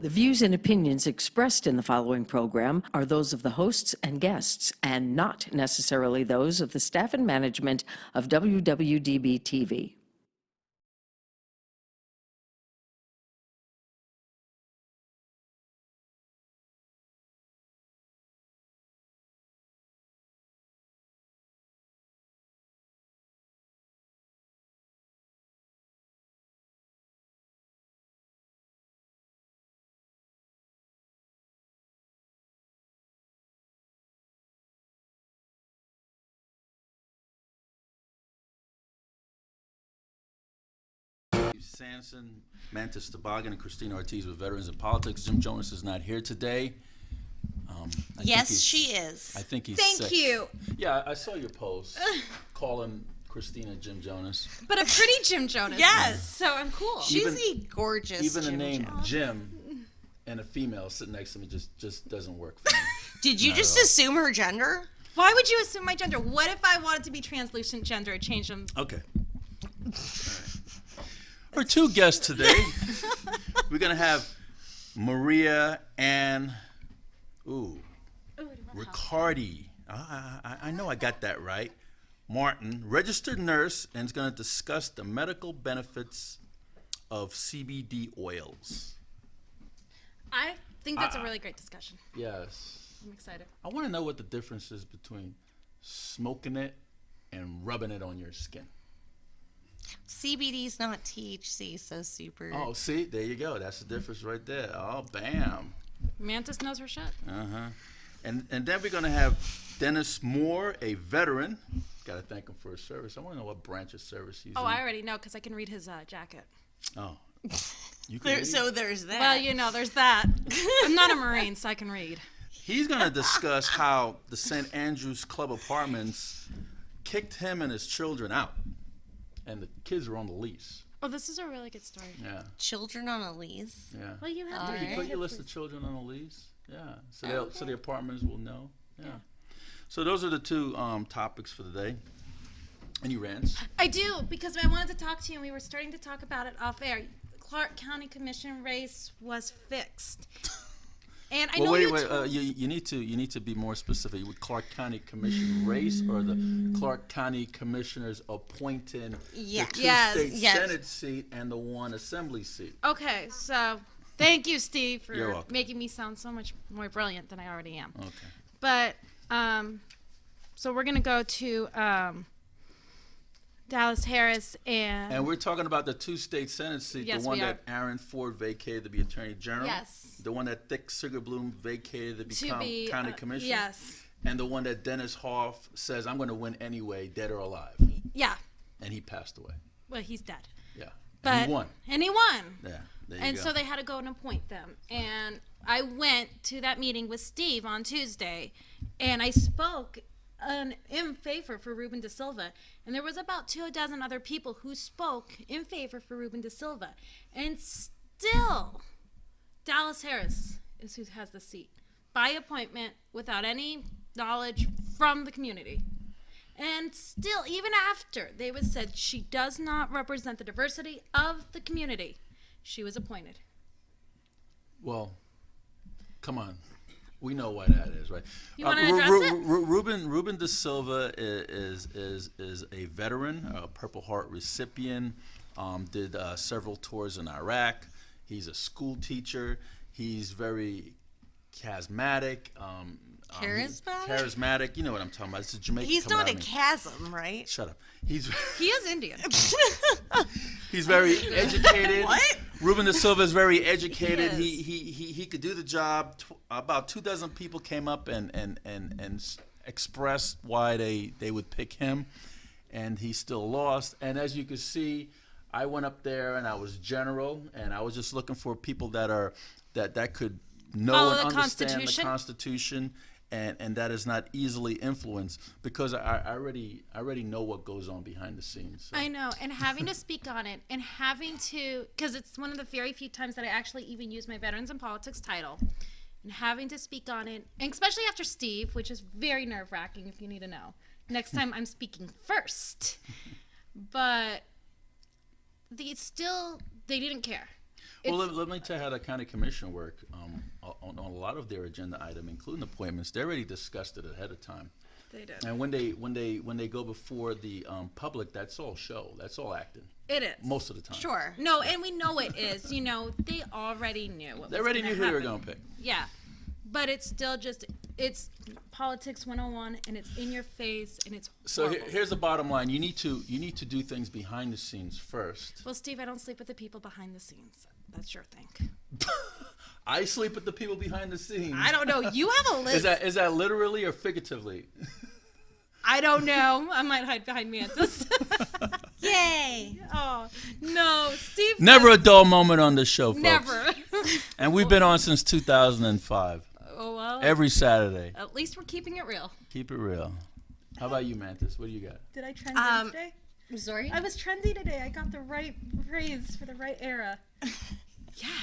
The views and opinions expressed in the following program are those of the hosts and guests, and not necessarily those of the staff and management of WWDB-TV. Sanson, Mantis Toboggan, and Christina Ortiz with Veterans in Politics. Jim Jonas is not here today. Yes, she is. I think he's Thank sick. you. Yeah, I saw your post calling Christina Jim Jonas. But a pretty Jim Jonas. Yes. So I'm cool. She's Even- a gorgeous Even Jim the name Jones. Jim and a female sitting next to me just doesn't work for me. Did you Not just at all. assume her gender? Why would you assume my gender? What if I wanted to be translucent gender and change them? Okay. All right. Our two guests today, we're going to have Maria and, Ricciaadi. I know I got that right. Martin, registered nurse, and is going to discuss the medical benefits of CBD oils. I think that's a really great discussion. Yes. I'm excited. I want to know what the difference is between smoking it and rubbing it on your skin. CBD's not THC, so super. Oh, see, there you go. That's the difference right there. Oh, bam. Mantis knows her shit. Uh-huh. And then we're going to have Dennis Moore, a veteran. Got to thank him for his service. I want to know what branch of service he's in. Oh, I already know because I can read his jacket. Oh. You can read? So there's that. Well, you know, there's that. I'm not a Marine, so I can read. He's going to discuss how the St. Andrews Club Apartments kicked him and his children out. And the kids were on the lease. Oh, this is a really good story. Yeah, Children on a lease. yeah. Well, you have All to. right. You put your list of children on a lease. Yeah. So the apartments will know. Yeah. So those are the two topics for the day. Any rants? I do, because I wanted to talk to you, and we were starting to talk about it off air. Clark County Commission race was fixed. And I know Wait. told- You need to be more specific. With Clark County Commission race or the Clark County Commissioners appointing Yeah. the two Yes, state yes. Senate seat and the one Assembly seat? Okay, so thank you, Steve, You're for welcome. making me sound so much more brilliant than I already am. Okay. But so we're gonna go to Dallas Harris And we're talking about the two state Senate seat, Yes, the one we are. that Aaron Ford vacated to be Attorney General. Yes. The one that Dick Sigerbloom vacated to to become be County Commissioner. Yes, And the one that Dennis Hoff says, I'm going to win anyway, dead or alive. yeah. And he passed away. Well, he's dead. Yeah. But And he won. And he won. Yeah. There you And go. so they had to go and appoint them. And I went to that meeting with Steve on Tuesday, and I spoke in favor for Ruben De Silva. And there was about 24 other people who spoke in favor for Ruben De Silva. And still, Dallas Harris is who has the seat by appointment without any knowledge from the community. And still, even after they was said she does not represent the diversity of the community, she was appointed. Well, come on. We know why that is, right? You wanna address it? Ruben De Silva is a veteran, a Purple Heart recipient, did several tours in Iraq. He's a school teacher. He's very charismatic. Charismatic. You know what I'm talking about. It's a Jamaican. He's coming not out a of me. chasm, right? Shut up. He's He is Indian. he's very educated. What? Ruben De Silva is very educated. He He could do the job. About 24 people came up and expressed why they would pick him, and he still lost. And as you can see, I went up there and I was general, and I was just looking for people that could know Follow and the understand Constitution. the Constitution. And that is not easily influenced because I already know what goes on behind the scenes. So. I know, and having to speak on it, and having to, because it's one of the very few times that I actually even use my Veterans in Politics title, and having to speak on it, and especially after Steve, which is very nerve-wracking if you need to know. Next time I'm speaking first. But they didn't care. Well, let me tell you how the county commission work. On a lot of their agenda item, including appointments, they already discussed it ahead of time. They do. And when they go before the public, that's all show. That's all acting. It is. Most of the time. Sure. No, and we know it is. You know, they already knew what They was already gonna knew who they were happen. going to pick. Yeah. But it's still just, it's politics 101, and it's in your face, and it's So horrible. here's the bottom line: you need to do things behind the scenes first. Well, Steve, I don't sleep with the people behind the scenes. That's your thing. I sleep with the people behind the scenes. I don't know. You have a list. Is that literally or figuratively? I don't know. I might hide behind Mantis. Yay. Oh, no. Steve. Never a dull moment on this show, folks. Never. And we've been on since 2005. Oh, well. Every Saturday. At least we're keeping it real. Keep it real. How about you, Mantis? What do you got? Did I trend today? Sorry. I was trendy today. I got the right phrase for the right era.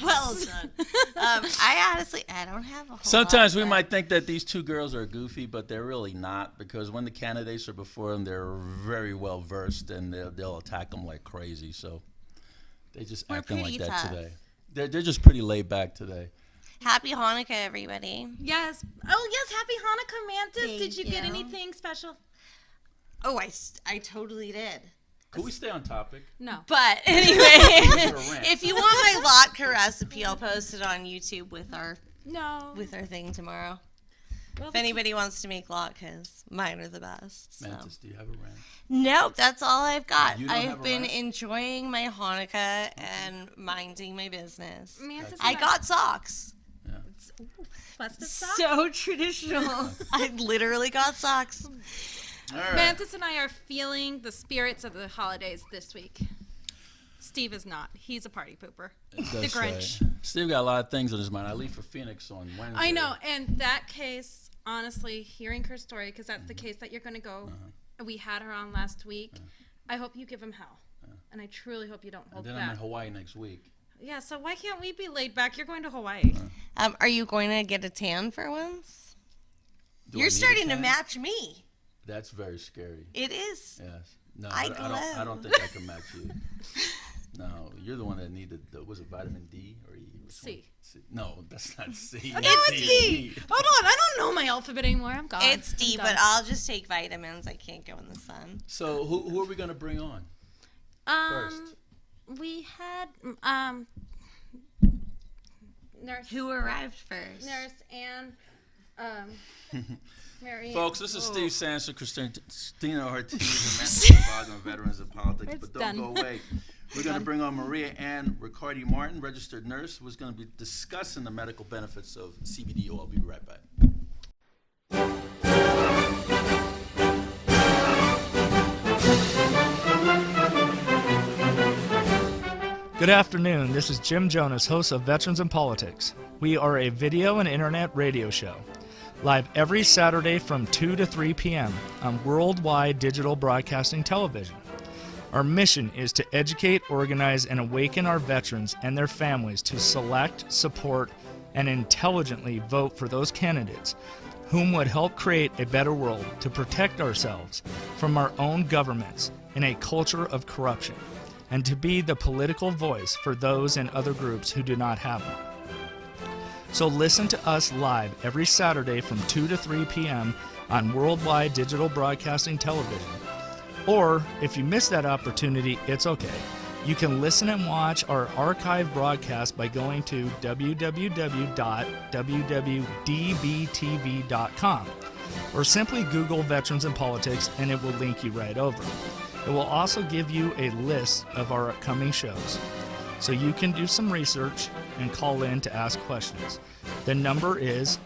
Well done. I don't have a whole Sometimes we lot, might think that these two girls are goofy, but they're really not, because when the candidates are before them, they're very well versed and they'll attack them like crazy. So they just We're acting like pretty that tough. today. They're just pretty laid back today. Happy Hanukkah, everybody. Yes. Oh, yes. Happy Hanukkah, Mantis. Thank Did you get you. anything special? Oh, I totally did. Could we stay on topic? No. But anyway, a rant. if you want my latke recipe, I'll post it on YouTube with our No. thing tomorrow. Well, If anybody wants to make latkes, mine are the best. So. Mantis, do you have a rant? Nope, that's all I've got. You don't have I've a been rant? enjoying my Hanukkah and minding my business. Mantis I and got socks. festive socks. So traditional. I literally got socks. All right. Mantis and I are feeling the spirits of the holidays this week. Steve is not. He's a party pooper. It The does Grinch. say. Steve got a lot of things on his mind. I leave for Phoenix on Wednesday. I know. And that case, honestly, hearing her story, because that's the case that you're going to go. We had her on last week. I hope you give him hell. And I truly hope you don't And hold then I'm back. in Hawaii next week. Yeah, so why can't we be laid back? You're going to Hawaii. Are you going to get a tan for once? Do I You're need a starting to tan? match me. That's very scary. It is. Yes. No, I I don't think I can match you. No, you're the one that needed was it vitamin D or E? Which C. one? C. No, that's not C. No, it's D. Hold on, I don't know my alphabet anymore. I'm gone. It's D, I'm but done. I'll just take vitamins. I can't go in the sun. So who are we gonna bring on first? We had nurse Who arrived first? nurse and Mary. Folks, this is Oh. Steve Sanson, Christina Ortiz, and Matthew Bogdan, veterans of politics. It's But don't done. go away. We're going to bring on Maria Ann Ricciaadi Martin, registered nurse, who's going to be discussing the medical benefits of CBD. I'll be right back. Good afternoon. This is Jim Jonas, host of Veterans in Politics. We are a video and internet radio show, live every Saturday from 2 to 3 p.m. on worldwide digital broadcasting television. Our mission is to educate, organize, and awaken our veterans and their families to select, support, and intelligently vote for those candidates whom would help create a better world to protect ourselves from our own governments in a culture of corruption, and to be the political voice for those and other groups who do not have one. So listen to us live every Saturday from 2 to 3 p.m. on worldwide digital broadcasting television. Or if you miss that opportunity, it's okay. You can listen and watch our archive broadcast by going to www.www.dbtv.com or simply Google Veterans in Politics and it will link you right over. It will also give you a list of our upcoming shows, so you can do some research and call in to ask questions. The number is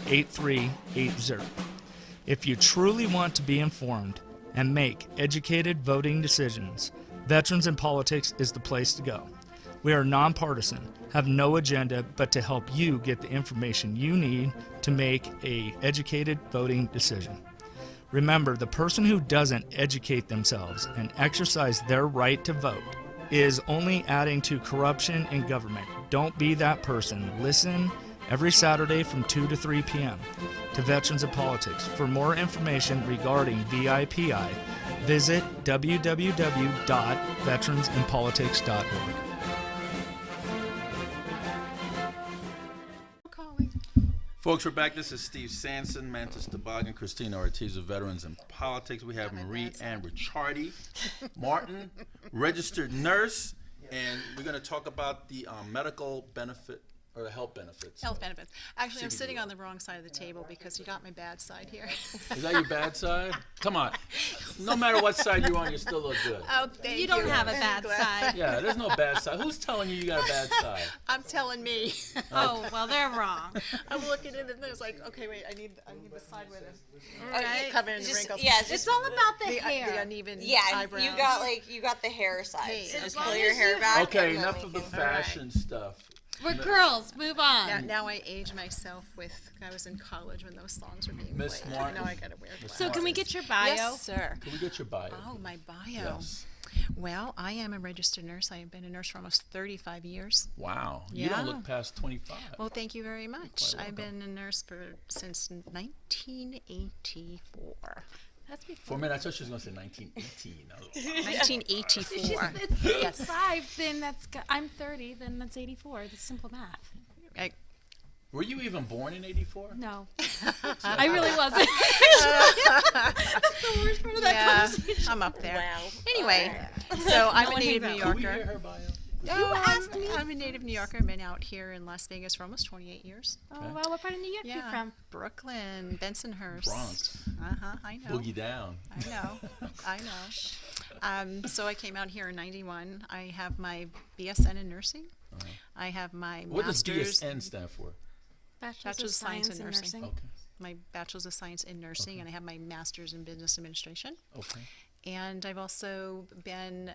702-685-8380. If you truly want to be informed and make educated voting decisions, Veterans in Politics is the place to go. We are nonpartisan, have no agenda but to help you get the information you need to make an educated voting decision. Remember, the person who doesn't educate themselves and exercise their right to vote is only adding to corruption in government. Don't be that person. Listen every Saturday from 2 to 3 p.m. to Veterans in Politics. For more information regarding VIPI, Visit www.veteransinpolitics.org. Folks, we're back. This is Steve Sanson, Mantis Toboggan, Christina Ortiz of Veterans in Politics. We have Marie Ann Ricciaadi, Martin, registered nurse, and we're going to talk about the medical benefit or the health benefits. Health benefits. Actually, I'm CBD sitting oil. on the wrong side of the table because you got my bad side here. Is that your bad side? Come on. No matter what side you're on, you still look good. Oh, thank You don't have a I'm bad glad. side. Yeah, there's no bad side. Who's telling you you got a bad side? I'm telling me. Oh, well, they're wrong. I'm looking at it and it's like, okay, wait, I need the side with it. Right. Covering the Just- wrinkles. Yeah, It's just all about the The hair. uneven yeah. eyebrows. You got the hair side. Hey, So just as pull long your as hair you back. Okay, and then enough we of the can- fashion stuff. We're girls. Move on. Now I age myself with, I was in college when those songs were being Miss played. Martin. Now I gotta wear glasses. So can we get your bio? Yes, sir. Can we get your bio? Oh, my bio. Yes. Well, I am a registered nurse. I have been a nurse for almost 35 years. Wow. You don't Yeah. look past 25. Well, thank you very much. quite I've welcome. been a nurse since 1984. That's For a before. minute, I thought she was going to say 1918. I was like, 1984. It's Yes. 85, then I'm 30, then that's 84. That's simple math. I- were you even born in 84? No. I really wasn't. That's the worst part of that yeah, conversation. I'm up there. Wow. Anyway, so I'm a one native hangs New out. Can we hear Yorker. her bio? I'm a native New Yorker. I've been out here in Las Vegas for almost 28 years. Oh, well, what part of New York are you Yeah, from? Brooklyn, Bensonhurst. Bronx. I know. Boogie down. I know. I know. So I came out here in '91. I have my BSN in nursing. I have my What does master's, BSN stand for? Bachelor's Bachelor's of Science in Nursing. Okay. my bachelor's of science in nursing, and I have my master's in business administration. Okay. And I've also been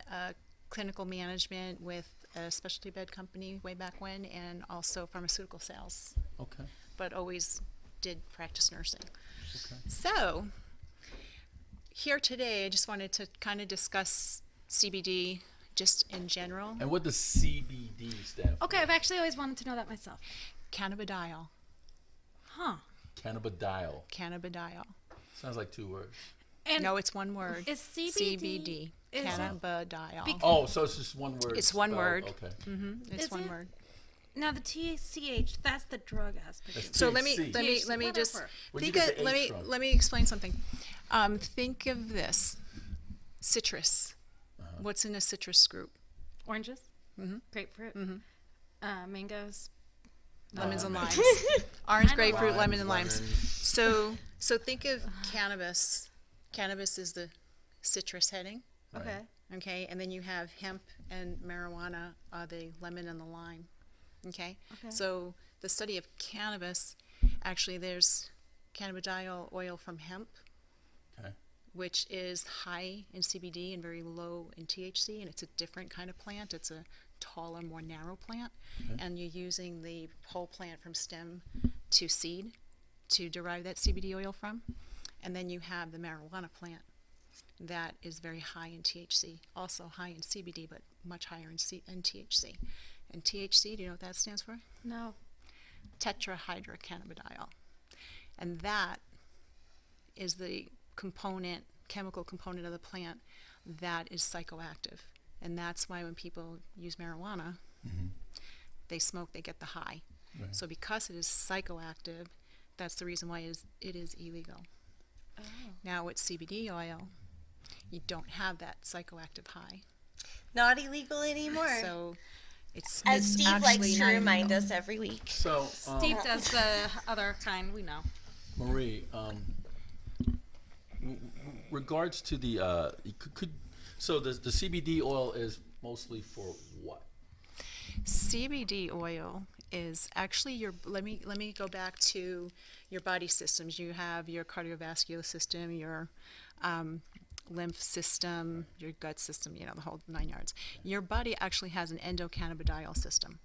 clinical management with a specialty bed company way back when, and also pharmaceutical sales, Okay. but always did practice nursing. Okay. So, here today, I just wanted to kind of discuss CBD just in general. And what does CBD stand for? Okay, I've actually always wanted to know that myself. Cannabidiol. Huh. Cannabidiol. Cannabidiol. Sounds like two words. And No, it's one word. is CBD CBD. is it- Cannabidiol. Oh, so it's just one word. It's one spelled. word. Okay. It's Is one it? word. now the TCH, that's the drug aspect. That's of it. So let me THC. just Whatever. Where'd you think get the let H me from? let me explain something. Think of this: citrus. What's in a citrus group? Oranges, grapefruit, mangoes. Lemons and limes. I Orange, know. grapefruit, Limes, lemon, and limes. lemons. So think of cannabis. Cannabis is the citrus heading. Okay. Okay, and then you have hemp and marijuana are the lemon and the lime. Okay? So the study of cannabis, actually there's cannabidiol oil from hemp, Okay. which is high in CBD and very low in THC, and it's a different kind of plant. It's a taller, more narrow plant, and you're using the whole plant from stem to seed to derive that CBD oil from. And then you have the marijuana plant that is very high in THC, also high in CBD, but much higher in THC. And THC, do you know what that stands for? No. Tetrahydrocannabidiol. And that is the component, chemical component of the plant that is psychoactive. And that's why when people use marijuana, they smoke, they get the high. Right. So because it is psychoactive, that's the reason why it is illegal. Now with CBD oil, you don't have that psychoactive high. Not illegal anymore. So it's As it's Steve actually likes to not remind illegal. us every week. So, Steve does the other kind, we know. Marie, regards to the so the CBD oil is mostly for what? CBD oil is actually your. Let me go back to your body systems. You have your cardiovascular system, your lymph system, your gut system. You know, the whole 9 yards. Your body actually has an endocannabidiol system.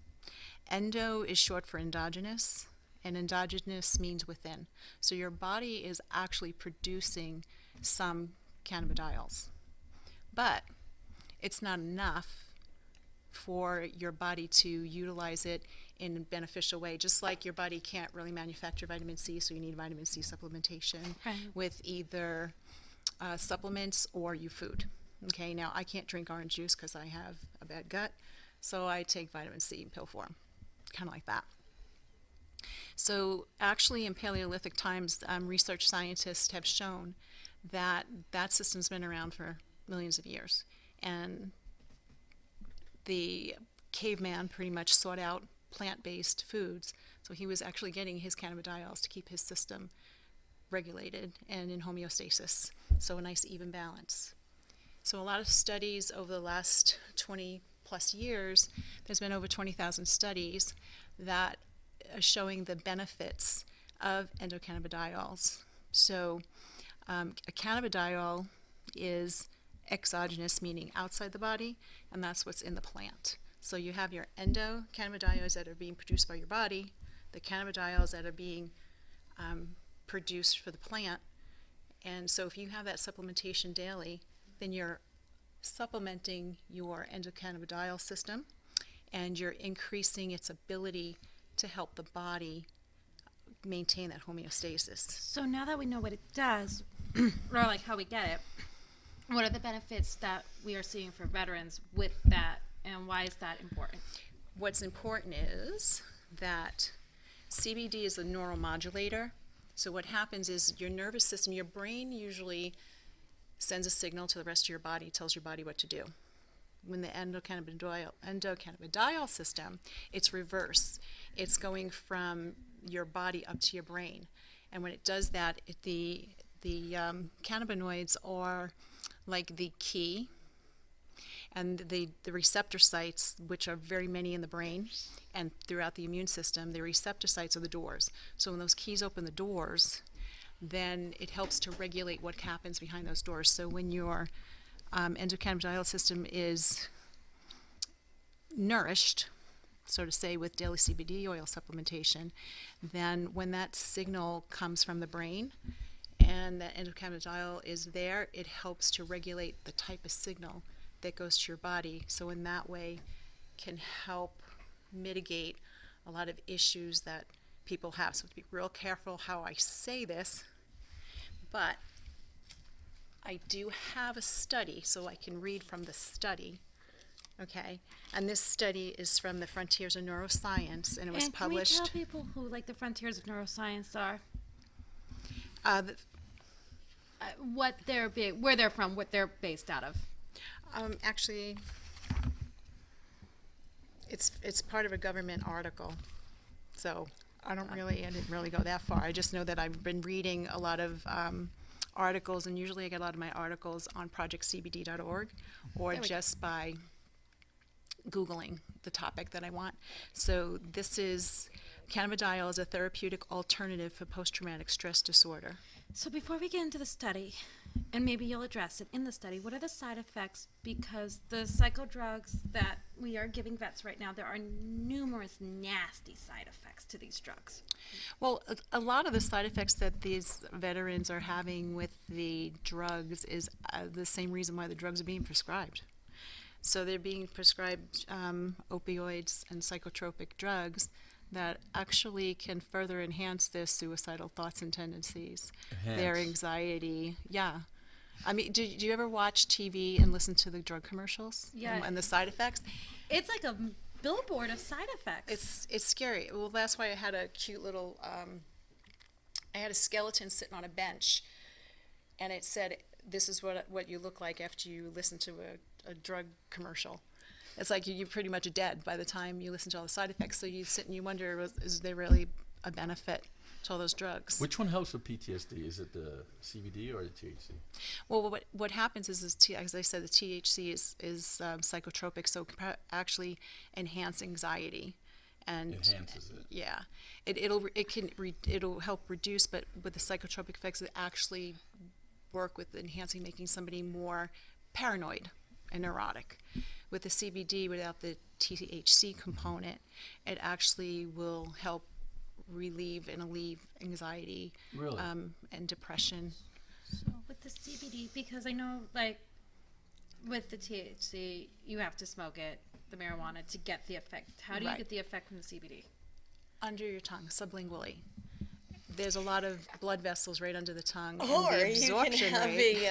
Endo is short for endogenous, and endogenous means within. So your body is actually producing some cannabidiols, but it's not enough for your body to utilize it in a beneficial way. Just like your body can't really manufacture vitamin C, so you need vitamin C supplementation Right. with either supplements or you food. Okay, now I can't drink orange juice because I have a bad gut, so I take vitamin C in pill form, kind of like that. So actually in Paleolithic times, research scientists have shown that that system's been around for millions of years. And the caveman pretty much sought out plant-based foods, so he was actually getting his cannabidiols to keep his system regulated and in homeostasis, so a nice even balance. So a lot of studies over the last 20 plus years, there's been over 20,000 studies that are showing the benefits of endocannabidiols. So a cannabidiol is exogenous, meaning outside the body, and that's what's in the plant. So you have your endocannabidiols that are being produced by your body, the cannabidiols that are being produced for the plant. And so if you have that supplementation daily, then you're supplementing your endocannabidiol system, and you're increasing its ability to help the body maintain that homeostasis. So now that we know what it does, or like how we get it, what are the benefits that we are seeing for veterans with that, and why is that important? What's important is that CBD is a neuromodulator. So what happens is your nervous system, your brain usually sends a signal to the rest of your body, tells your body what to do. When the endocannabidiol system, it's reverse. It's going from your body up to your brain. And when it does that, the cannabinoids are like the key, and the receptor sites, which are very many in the brain and throughout the immune system, the receptor sites are the doors. So when those keys open the doors, then it helps to regulate what happens behind those doors. So when your endocannabidiol system is nourished, so to say, with daily CBD oil supplementation, then when that signal comes from the brain and that endocannabidiol is there, it helps to regulate the type of signal that goes to your body. So in that way can help mitigate a lot of issues that people have. So to be real careful how I say this, but I do have a study, so I can read from the study, okay? And this study is from the Frontiers of Neuroscience, and it was published. Can we tell people who, like, the Frontiers of Neuroscience are? What they're where they're from, what they're based out of. Actually, it's part of a government article, so I didn't really go that far. I just know that I've been reading a lot of articles, and usually I get a lot of my articles on projectcbd.org or just by Googling the topic that I want. So this is cannabidiol as a therapeutic alternative for post-traumatic stress disorder. So before we get into the study, and maybe you'll address it in the study, what are the side effects? Because the psychodrugs that we are giving vets right now, there are numerous nasty side effects to these drugs. Well, a lot of the side effects that these veterans are having with the drugs is the same reason why the drugs are being prescribed. So they're being prescribed opioids and psychotropic drugs that actually can further enhance their suicidal thoughts and tendencies, their anxiety. Yeah. I mean, do you ever watch TV and listen to the drug commercials? Yeah. And the side effects? It's like a billboard of side effects. It's scary. Well, that's why I had a cute little, I had a skeleton sitting on a bench, and it said, this is what you look like after you listen to a drug commercial. It's like you're pretty much dead by the time you listen to all the side effects. So you sit and you wonder, is there really a benefit to all those drugs? Which one helps with PTSD? Is it the CBD or the THC? Well, what happens is as I said, the THC is psychotropic, so it can actually enhance anxiety. And Enhances it. Yeah, it'll help reduce, but with the psychotropic effects, it actually work with enhancing, making somebody more paranoid and neurotic. With the CBD, without the THC component, it actually will help relieve and alleviate anxiety Really? and depression. So with the CBD, because I know, like, with the THC, you have to smoke it, the marijuana, to get the effect. How do you Right. get the effect from the CBD? Under your tongue, sublingually. there's a lot of blood vessels right under the tongue, Or and the you can absorption have rate.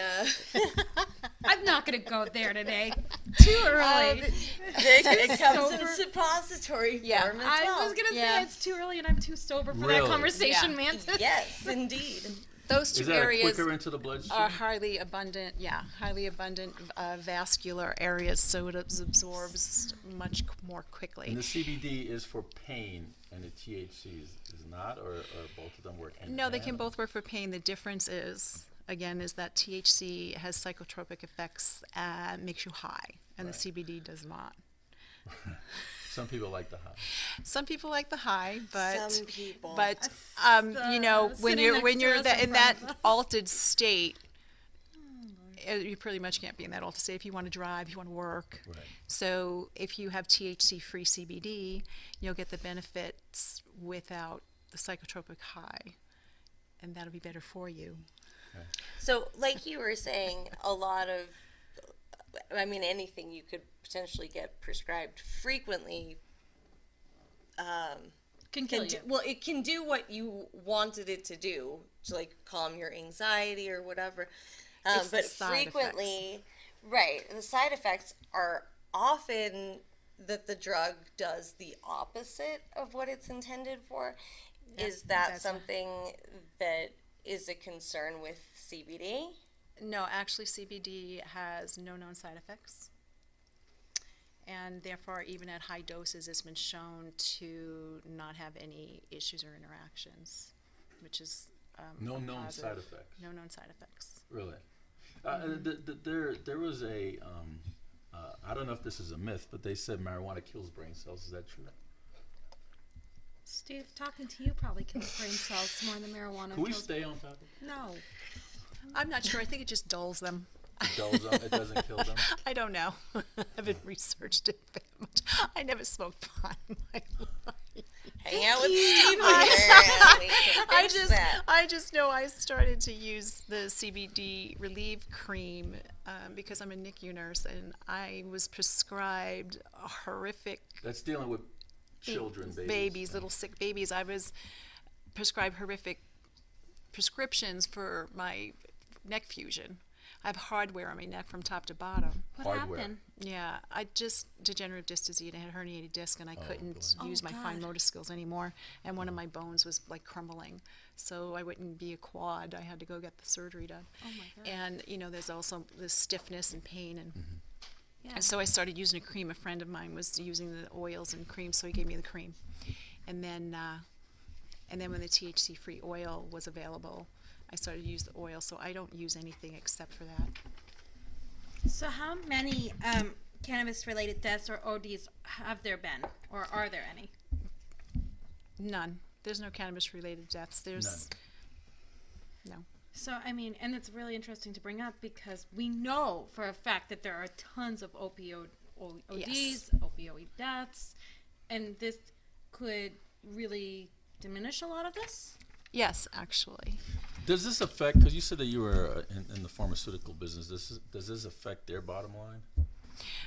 I'm not gonna go there today. Too early. It comes in suppository Yeah. form as I well. was gonna Yeah. say it's too early and I'm too sober for Really? that conversation, Yeah. Mantis. Yes, indeed. Those two Is that areas quicker into the bloodstream? are highly abundant vascular areas, so it absorbs much more And quickly. the CBD is for pain, and the THC is not, or both of them work hand in No, they can hand? both work for pain. The difference is, again, is that THC has psychotropic effects, makes you high, and Right. the CBD does not. Some people like the high. Some people like the high, but Some people. but you know, when sitting you're next to us in in that front of us. altered state, you pretty much can't be in that altered state if you want to drive, you want to work. Right. So if you have THC-free CBD, you'll get the benefits without the psychotropic high, and that'll be better for you. So, like you were saying, a lot of, I mean, anything you could potentially get prescribed frequently Can kill you. well, it can do what you wanted it to do, to like calm your anxiety or whatever. It's the But side frequently, right, the side effects are often that the drug does the opposite of what it's intended for. Is that that's something that is a concern with CBD? No, actually, CBD has no known side effects. And therefore, even at high doses, it's been shown to not have any issues or interactions, which is No a known positive. side effects. No known side effects. Really? There was a, I don't know if this is a myth, but they said marijuana kills brain cells. Is that true? Steve, talking to you probably kills brain cells more than marijuana Can we kills. stay on topic? No. I'm not sure. I think it just dulls them. It dulls them, it doesn't kill them. I don't know. I haven't researched it that much. I never smoked pot in my life. Hang out with Steve later, and we can fix that. I just know I started to use the CBD Relieve Cream because I'm a NICU nurse, and I was prescribed a horrific That's dealing with children, babies. little sick babies. I was prescribed horrific prescriptions for my neck fusion. I have hardware on my neck from top to bottom. What Hardware. happened? Yeah, I just degenerative disc disease. I had a herniated disc, and I couldn't boy. use Oh, my fine God. motor skills anymore. And one of my bones was like crumbling, so I wouldn't be a quad. I had to go get the surgery done. Oh my God. And you know, there's also this stiffness and pain, and Yeah. and so I started using a cream. A friend of mine was using the oils and creams, so he gave me the cream. And then when the THC-free oil was available, I started to use the oil. So I don't use anything except for that. So how many cannabis-related deaths or ODs have there been, or are there any? None. There's no cannabis-related deaths. There's no. So, I mean, and it's really interesting to bring up because we know for a fact that there are tons of ODs, Yes. opioid deaths, and this could really diminish a lot of this. Yes, actually. Does this affect, because you said that you were in the pharmaceutical business, does this affect their bottom line?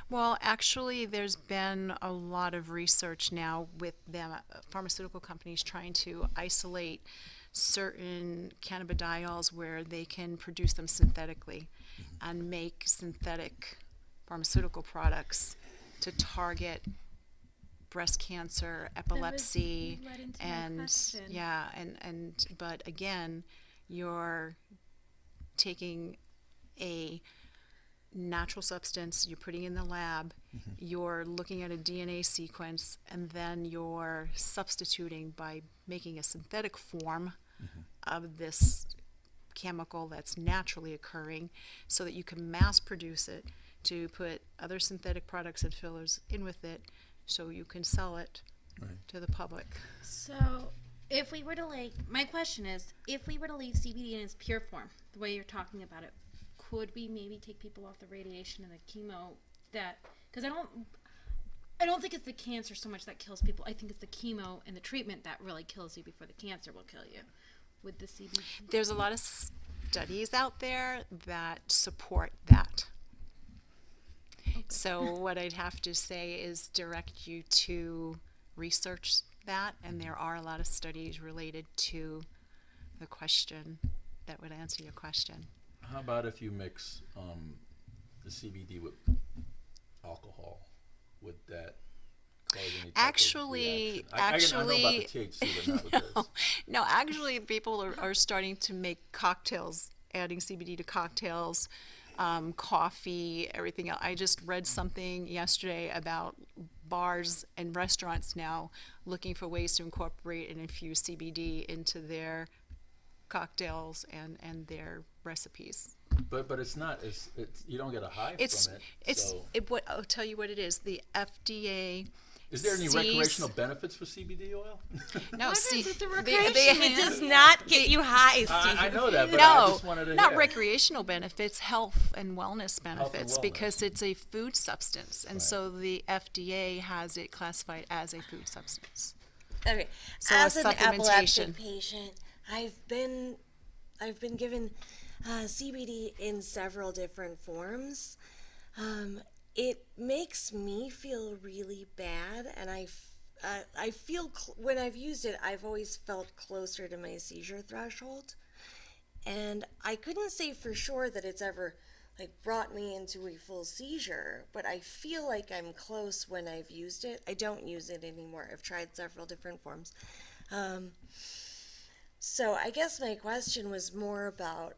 Well, actually, there's been a lot of research now with them, pharmaceutical companies trying to isolate certain cannabidiols where they can produce them synthetically and make synthetic pharmaceutical products to target breast cancer, epilepsy, led into my and question. yeah, and but again, you're taking a natural substance, you're putting in the lab, you're looking at a DNA sequence, and then you're substituting by making a synthetic form of this chemical that's naturally occurring so that you can mass produce it to put other synthetic products and fillers in with it so you can sell it Right. to the public. So, if we were to my question is, if we were to leave CBD in its pure form, the way you're talking about it, could we maybe take people off the radiation and the chemo because I don't think it's the cancer so much that kills people. I think it's the chemo and the treatment that really kills you before the cancer will kill you with the CBD. There's a lot of studies out there that support that. So what I'd have to say is direct you to research that, and there are a lot of studies related to the question that would answer your question. How about if you mix the CBD with alcohol? Would that cause any type Actually, of reaction? I know about the THC, but not with this. No, actually, people are starting to make cocktails, adding CBD to cocktails, coffee, everything else. I just read something yesterday about bars and restaurants now looking for ways to incorporate and infuse CBD into their cocktails and their recipes. But it's not. It's you don't get a high from it. So. What I'll tell you what it is. The FDA. Is there any sees- recreational benefits for CBD oil? No, What see, is it, the they- recreation It does not get you high, Steve. I know that, but I just wanted to not hear. recreational benefits, health and wellness benefits, wellness. because it's a food substance, and Right. so the FDA has it classified as a food substance. Okay. So As a an supplementation. epileptic patient, I've been given CBD in several different forms. It makes me feel really bad, and I feel when I've used it, I've always felt closer to my seizure threshold, and I couldn't say for sure that it's ever like brought me into a full seizure, but I feel like I'm close when I've used it. I don't use it anymore. I've tried several different forms. So I guess my question was more about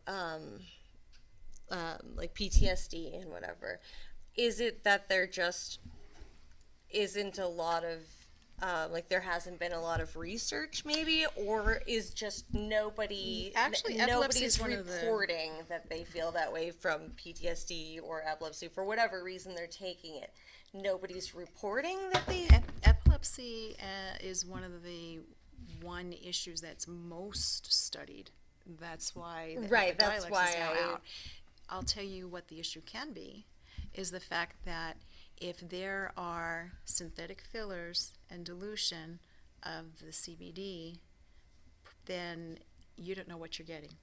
like PTSD and whatever. Is it that there just isn't a lot of like there hasn't been a lot of research maybe, or is just nobody Actually, epilepsy nobody's is one of the- reporting that they feel that way from PTSD or epilepsy for whatever reason they're taking it? Nobody's reporting that they Epilepsy is one of the issues that's most studied. That's why the Right, that's Epidiolex why is now I- out. I'll tell you what the issue can be, is the fact that if there are synthetic fillers and dilution of the CBD, then you don't know what you're getting.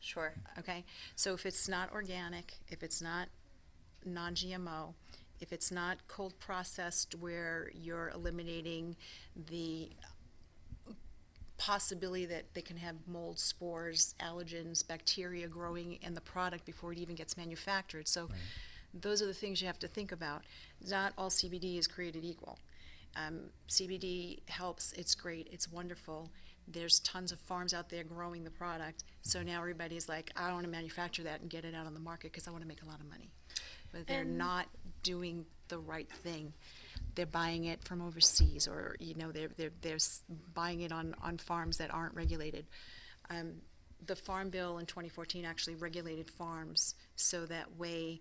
Sure. Okay, so if it's not organic, if it's not non-GMO, if it's not cold processed where you're eliminating the possibility that they can have mold, spores, allergens, bacteria growing in the product before it even gets manufactured. So those are the things you have to think about. Not all CBD is created equal. CBD helps, it's great, it's wonderful. There's tons of farms out there growing the product. So now everybody's like, I want to manufacture that and get it out on the market because I want to make a lot of money. But they're not doing the right thing. They're buying it from overseas, or they're buying it on farms that aren't regulated. The Farm Bill in 2014 actually regulated farms, so that way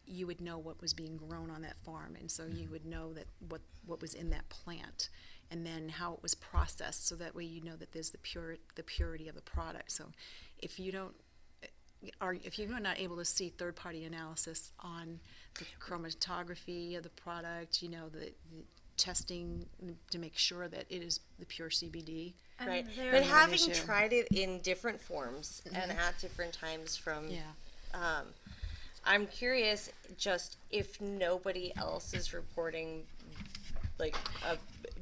you would know what was being grown on that farm, and so you would know that what was in that plant, and then how it was processed, so that way you know that there's the purity of the product. So if you're not able to see third-party analysis on the chromatography of the product, the testing to make sure that it is the pure CBD. Right. there- But Another having issue. tried it in different forms and at different times from Yeah. I'm curious just if nobody else is reporting like a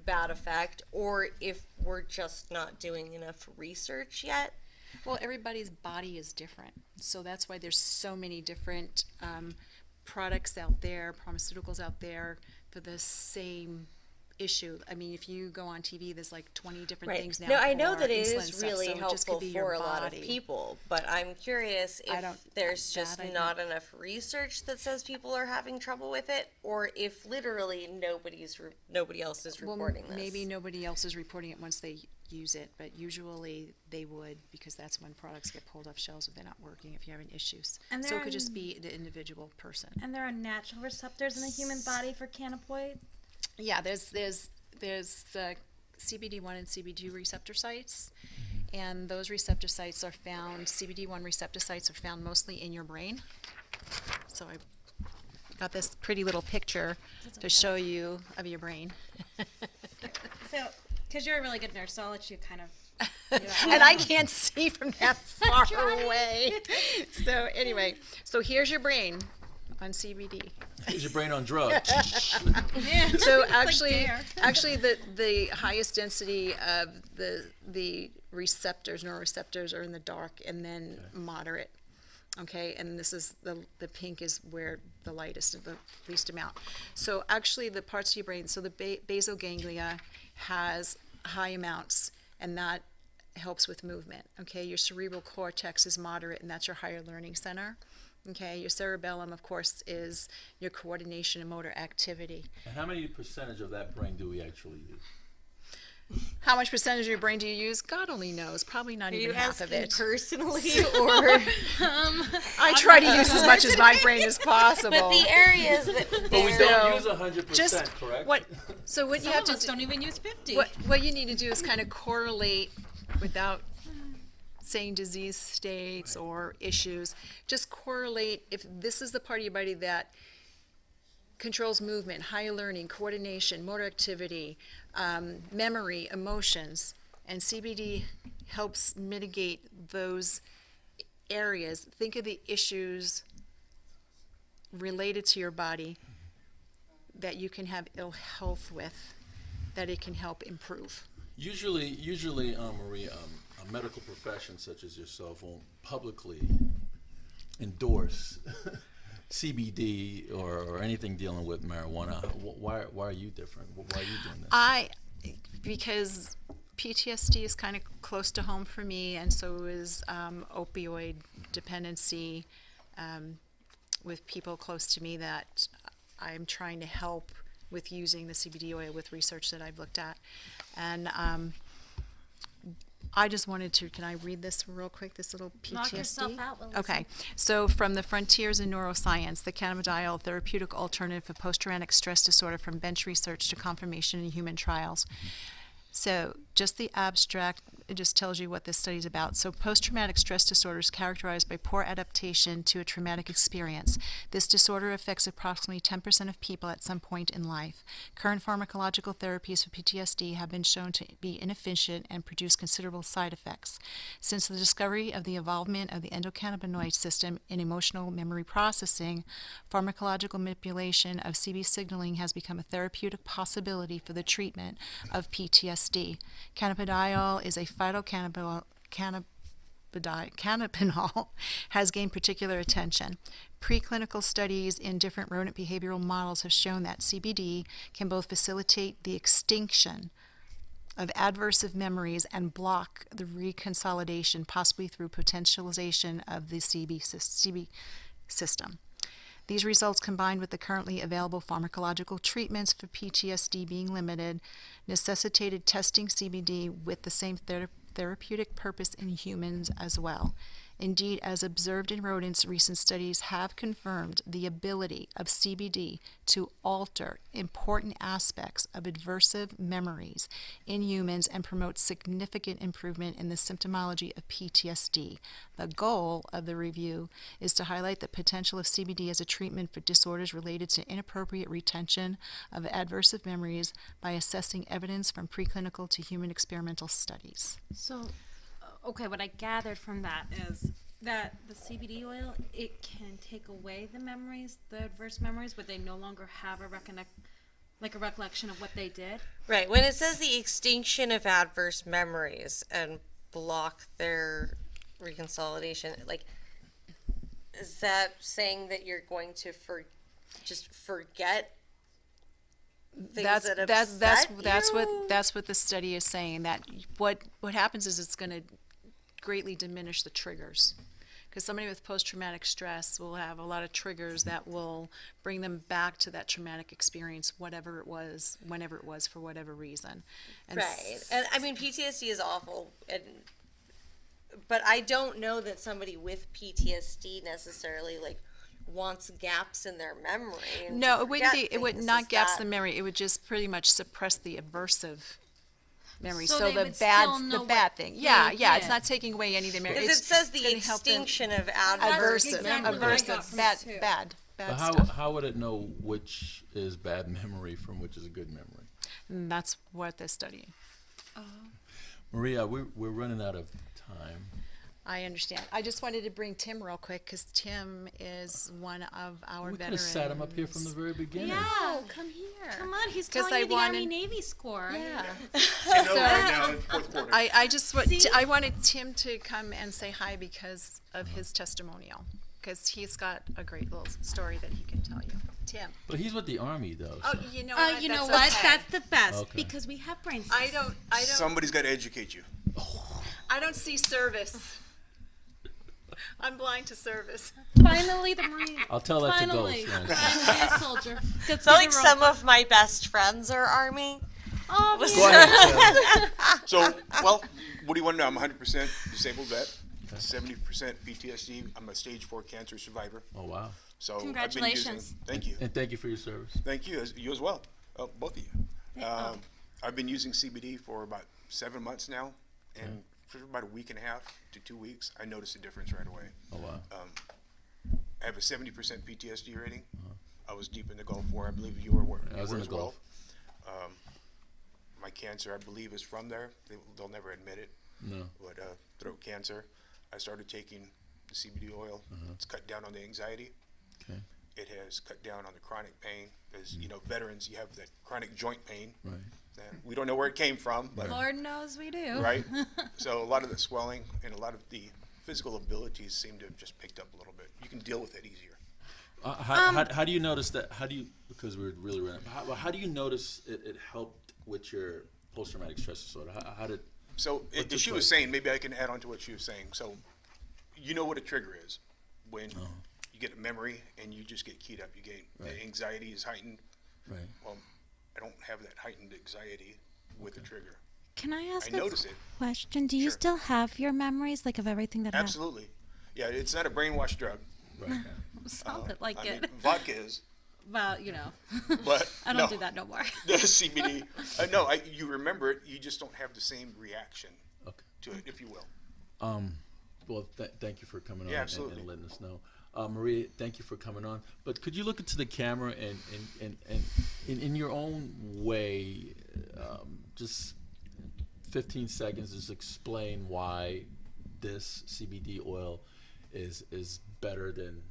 bad effect, or if we're just not doing enough research yet. Well, everybody's body is different, so that's why there's so many different products out there, pharmaceuticals out there for the same issue. I mean, if you go on TV, there's like 20 different things now. No, I know for that it insulin is stuff, really so it just helpful could be your for a lot of body. people, but I'm curious I if don't- there's that just I don't- not enough research that says people are having trouble with it, or if literally nobody else is Well, reporting this. maybe nobody else is reporting it once they use it, but usually they would, because that's when products get pulled off shelves if they're not working, if you're having issues. And So there it could are- just be the individual person. And there are natural receptors in the human body for cannabinoids. Yeah, there's the CBD1 and CBD2 receptor sites, and those receptor sites are found, CBD1 receptor sites are found mostly in your brain. So I got this pretty little picture to show you of your brain. So, because you're a really good nurse, so I'll let you kind of. And I can't see from that far away. So anyway, so here's your brain on CBD. Is your brain on drugs? Yeah. So It's like actually, dare. the highest density of the receptors, neuroreceptors, are in the dark, and then moderate. Okay, and this is the pink is where the lightest, the least amount. So actually, the parts of your brain, so the basal ganglia has high amounts, and that helps with movement. Okay, your cerebral cortex is moderate, and that's your higher learning center. Okay, your cerebellum, of course, is your coordination and motor activity. And how many percentage of that brain do we actually use? How much percentage of your brain do you use? God only knows. Probably not Are you even half of asking it. personally, or I try to use as much as my brain as possible. but the areas that But we they're- don't use 100%, Just correct? what? So what you Some have of to us do, don't even use 50. what you need to do is kind of correlate without saying disease states or issues. Just correlate if this is the part of your body that controls movement, higher learning, coordination, motor activity, memory, emotions, and CBD helps mitigate those areas. Think of the issues related to your body that you can have ill health with, that it can help improve. Usually, Marie, a medical profession such as yourself won't publicly endorse CBD or anything dealing with marijuana. Why are you different? Why are you doing this? Because PTSD is kind of close to home for me, and so is opioid dependency with people close to me that I'm trying to help with using the CBD oil with research that I've looked at. And I just wanted to, can I read this real quick, this little PTSD? Knock yourself out, we'll Okay, listen. so from the Frontiers in Neuroscience, the cannabidiol therapeutic alternative for post-traumatic stress disorder, from bench research to confirmation in human trials. So just the abstract, it just tells you what this study is about. So post-traumatic stress disorder is characterized by poor adaptation to a traumatic experience. This disorder affects approximately 10% of people at some point in life. Current pharmacological therapies for PTSD have been shown to be inefficient and produce considerable side effects. Since the discovery of the involvement of the endocannabinoid system in emotional memory processing, pharmacological manipulation of CB signaling has become a therapeutic possibility for the treatment of PTSD. Cannabidiol is a phytocannabinol has gained particular attention. Preclinical studies in different rodent behavioral models have shown that CBD can both facilitate the extinction of adversive memories and block the reconsolidation, possibly through potentialization of the CB system. These results, combined with the currently available pharmacological treatments for PTSD being limited, necessitated testing CBD with the same therapeutic purpose in humans as well. Indeed, as observed in rodents, recent studies have confirmed the ability of CBD to alter important aspects of aversive memories in humans and promote significant improvement in the symptomology of PTSD. The goal of the review is to highlight the potential of CBD as a treatment for disorders related to inappropriate retention of aversive memories by assessing evidence from preclinical to human experimental studies. So, okay, what I gathered from that is that the CBD oil, it can take away the memories, the adverse memories, but they no longer have a recollection of what they did. right, when it says the extinction of adverse memories and block their reconsolidation, like, is that saying that you're going to just forget things that upset you? That's what the study is saying. That what happens is it's going to greatly diminish the triggers, because somebody with post-traumatic stress will have a lot of triggers that will bring them back to that traumatic experience, whatever it was, whenever it was, for whatever reason. And Right, and I mean, PTSD is awful, but I don't know that somebody with PTSD necessarily wants gaps in their memory. And No, to it wouldn't be. forget It would things. not Is gaps that- the memory. It would just pretty much suppress the aversive memory. So So they the would bad, still know the bad what thing. they Yeah, yeah. It's did. not taking away any of the memory. Because it says the it's gonna help them- extinction of adverse aversive, exactly what I got aversive, from bad, it, too. bad, But bad how, stuff. how would it know which is bad memory from which is a good memory? And that's what they're studying. Maria, we're running out of time. I understand. I just wanted to bring Tim real quick because Tim is one of our We could have veterans. sat him up here from the very beginning. Yeah. Come here. Come on, he's 'Cause telling I you the wanted- Army-Navy score. Yeah. I know right now in fourth quarter. I wanted Tim to come and say hi because of his testimonial, because he's got a great little story that he can tell you. Tim. But he's with the Army, though. Oh, so- you know what? You know That's what? okay. That's the best Okay. because we have brain cells. I don't Somebody's got to educate you. I don't see service. I'm blind to service. Finally, the Marine. I'll tell that Finally, to Ghost. finally a soldier. Gets So to like the rope. some of my best friends are Army. Oh, man. Go ahead, Tim. So, well, what do you want to know? I'm a 100% disabled vet, 70% PTSD. I'm a stage 4 cancer survivor. Oh, wow. So I've been Congratulations. using, thank you. And thank you for your service. Thank you, you as well, both of you. I've been using CBD for about 7 months now, and for about a week and a half to 2 weeks, I noticed a difference right away. Oh, wow. I have a 70% PTSD rating. I was deep in the Gulf War. I believe you were. I was in the as well. Gulf. My cancer, I believe, is from there. They'll never admit it. No. But throat cancer, I started taking the CBD oil. It's cut down on the anxiety. Okay. It has cut down on the chronic pain. As you know, veterans, you have that chronic joint pain. Right. And we don't know where it came from, but Lord knows we do. right. So a lot of the swelling and a lot of the physical abilities seem to have just picked up a little bit. You can deal with it easier. How do you notice that? Because we're really running. How do you notice it helped with your post-traumatic stress disorder? How did? So took as she was place? saying, maybe I can add on to what she was saying. So you know what a trigger is when you get a memory and you just get keyed up. You get the anxiety is heightened. Right. Well, I don't have that heightened anxiety with a trigger. Can I ask I a notice it. question? Do you Sure. still have your memories, like of everything that happened? Absolutely. Yeah, it's not a brainwash drug. Right. Sounded like I it. mean, vodka is, Well, you know, but I don't no. do that no more. The CBD. No, you remember it. You just don't have the same reaction Okay. to it, if you will. Well, thank you for coming on Yeah, and absolutely. letting us know. Maria, thank you for coming on. But could you look into the camera and in your own way, just 15 seconds, just explain why this CBD oil is better than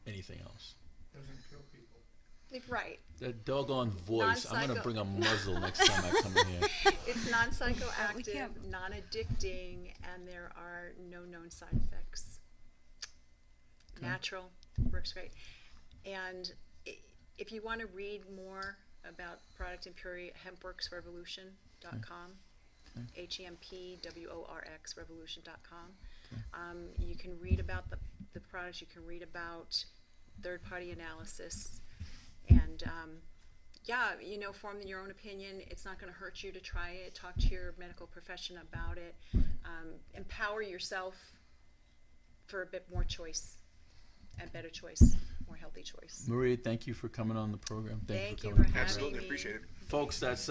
anything else. Right. That doggone voice. I'm gonna Non-psycho- bring a muzzle next time I come in here. It's non-psychoactive, can't- non-addicting, and there are no known side effects. Natural, works great. And if you want to read more about product and purity, hempworksrevolution.com, HEMPWORX revolution.com. You can read about the products, you can read about third-party analysis, and form your own opinion. It's not going to hurt you to try it. Talk to your medical profession about it. Empower yourself for a bit more choice, a better choice, more healthy choice. Maria, thank you for coming on the program. Thank you coming for on the having program. Absolutely me. appreciate it. Folks, that's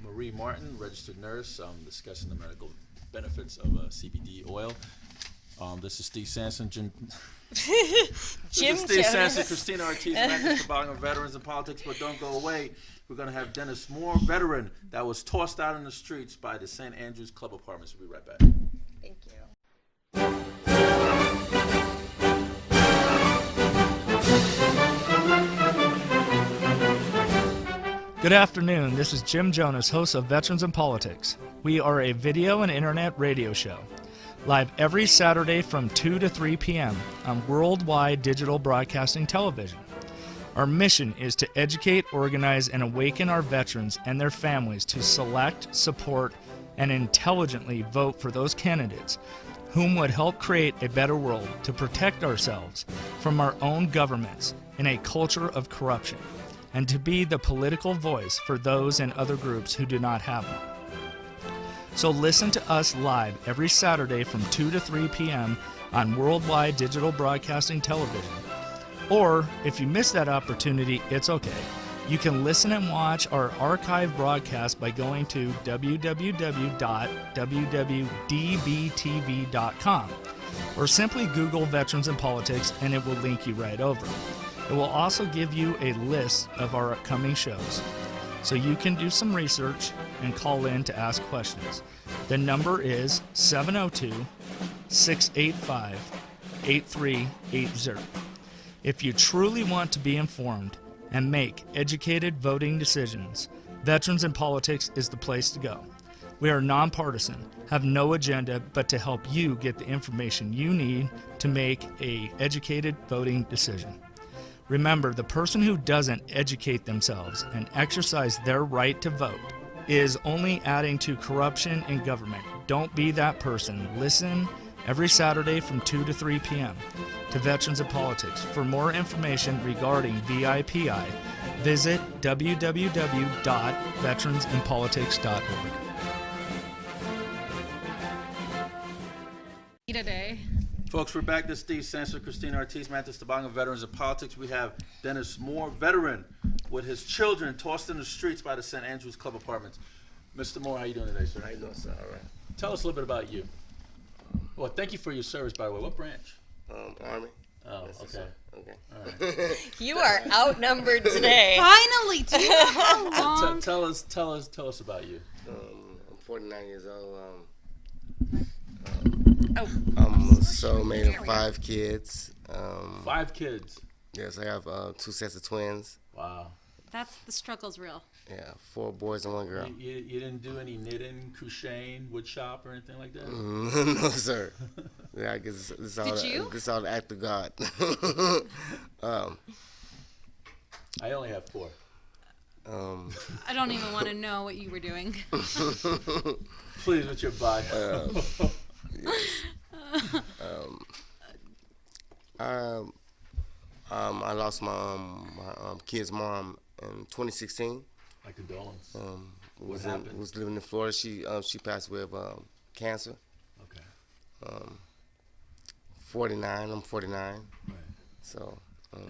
Marie Martin, registered nurse, discussing the medical benefits of CBD oil. This is Steve Sanson, Jim Jonas. Sanson, Christina Ortiz, Manchester Volume of Veterans in Politics. But don't go away. We're going to have Dennis Moore, veteran that was tossed out in the streets by the St. Andrews Club Apartments. We'll be right back. Thank you. Good afternoon. This is Jim Jonas, host of Veterans in Politics. We are a video and internet radio show, live every Saturday from 2 to 3 p.m. on worldwide digital broadcasting television. Our mission is to educate, organize, and awaken our veterans and their families to select, support, and intelligently vote for those candidates whom would help create a better world to protect ourselves from our own governments in a culture of corruption, and to be the political voice for those and other groups who do not have one. So listen to us live every Saturday from 2 to 3 p.m. on worldwide digital broadcasting television. Or if you miss that opportunity, it's okay. You can listen and watch our archive broadcast by going to www.www.dbtv.com, or simply Google Veterans in Politics and it will link you right over. It will also give you a list of our upcoming shows, so you can do some research and call in to ask questions. The number is 702 685-8380. If you truly want to be informed and make educated voting decisions, Veterans in Politics is the place to go. We are nonpartisan, have no agenda but to help you get the information you need to make a educated voting decision. Remember, the person who doesn't educate themselves and exercise their right to vote is only adding to corruption in government. Don't be that person. Listen every Saturday from 2 to 3 p.m. to Veterans in Politics. For more information regarding VIPI, visit www.veteransinpolitics.org. Today. Folks, we're back. This is Steve Sanser, Christina Ortiz, Mantis Tabanga, Veterans of Politics. We have Dennis Moore, veteran, with his children tossed in the streets by the St. Andrews Club Apartments. Mr. Moore, how you doing today, sir? How you doing, sir? All right. Tell us a little bit about you. Well, thank you for your service, by the way. What branch? Army. Oh, Yes, okay. sir. Okay. You are outnumbered today. Finally, do you know how long? Tell us about you. I'm 49 years old. Oh. I'm a soulmate of 5 kids. 5 kids. Yes, I have 2 sets of twins. Wow. That's the struggle's real. Yeah, 4 boys and 1 girl. You didn't do any knitting, crocheting, wood shop, or anything like that? No, sir. Yeah, I guess this all Did you? this all the act of God. I only have 4. I don't even want to know what you were doing. Please, with your bio. I lost my kid's mom in 2016. My condolence. Was living in Florida. She passed away of cancer. Okay. 49. I'm 49. Right. So.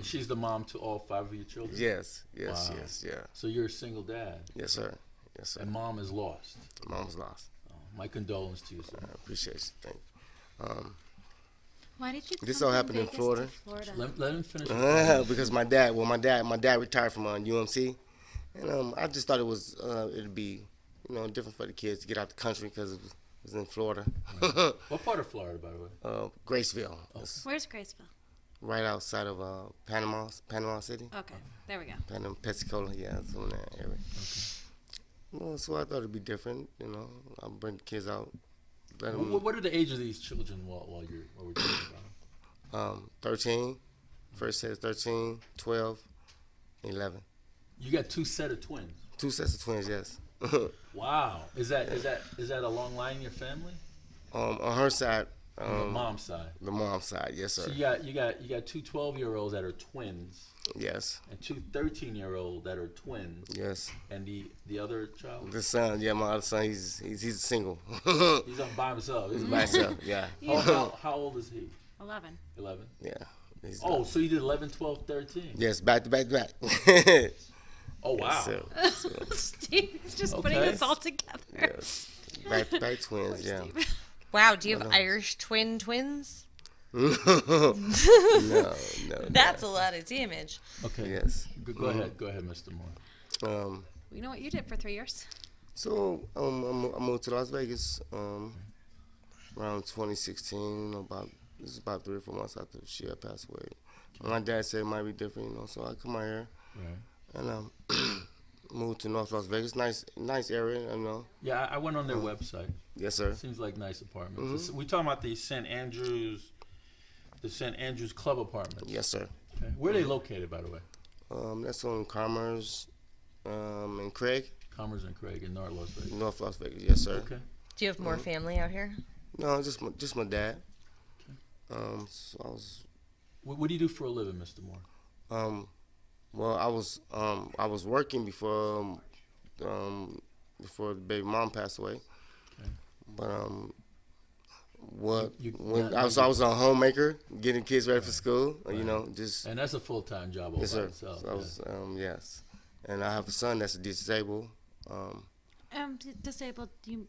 She's the mom to all 5 of your children? Yes. Wow. Yes. Yeah. So you're a single dad? Yes, sir. Yes, sir. And mom is lost? Mom's lost. Oh, my condolence to you, sir. I appreciate you. Thank you. Why did you? This come all from happened in Vegas Florida. to Florida? Let him finish. Because my dad retired from UMC, and I just thought it was it'd be different for the kids to get out the country because it was in Florida. What part of Florida, by the way? Graceville. It's Where's Graceville? right outside of Panama City. Okay, there we go. Panama, Pensacola, yeah, it's in that area. Well, so I thought it'd be different, I'll bring the kids out, let them. What are the age of these children while we're talking about them? 13, first set is 13, 12, 11. You got 2 set of twins. 2 sets of twins, yes. Wow. Is that a long line in your family? On her side. On the mom's side. The mom's side, yes, sir. So you got 2 12-year-olds that are twins. Yes. And 2 13-year-olds that are twins. Yes. And the other child? The son, yeah, my other son, he's single. He's up by himself. He's by himself, yeah. How old is he? 11. 11. Yeah. So you did 11, 12, 13. Yes, back to back to back. Oh wow. So, Steve's just putting this all together. yes. Back to back twins, yeah. Wow, do you have Irish twins? No. That's a lot of damage. Okay. Yes. Go ahead, Mr. Moore. You know what you did for 3 years? So I moved to Las Vegas around 2016. This is about 3 or 4 months after she had passed away. My dad said it might be different, so I come out here and moved to North Las Vegas. Nice area, Yeah, I went on their website. Yes, sir. Seems like nice apartments. We talking about the St. Andrews Club Apartments. Yes, sir. Okay. Where are they located, by the way? That's on Commerce and Craig. Commerce and Craig in North Las Vegas. North Las Vegas, yes, sir. Okay. Do you have more family out here? No, just my dad. So I was. What do you do for a living, Mr. Moore? Well, I was working before the baby mom passed away. Okay. But I was a homemaker, getting kids ready for school. Just. And that's a full-time job. Yes, sir. Itself, So I was, yes, and I have a son that's disabled. Disabled. You.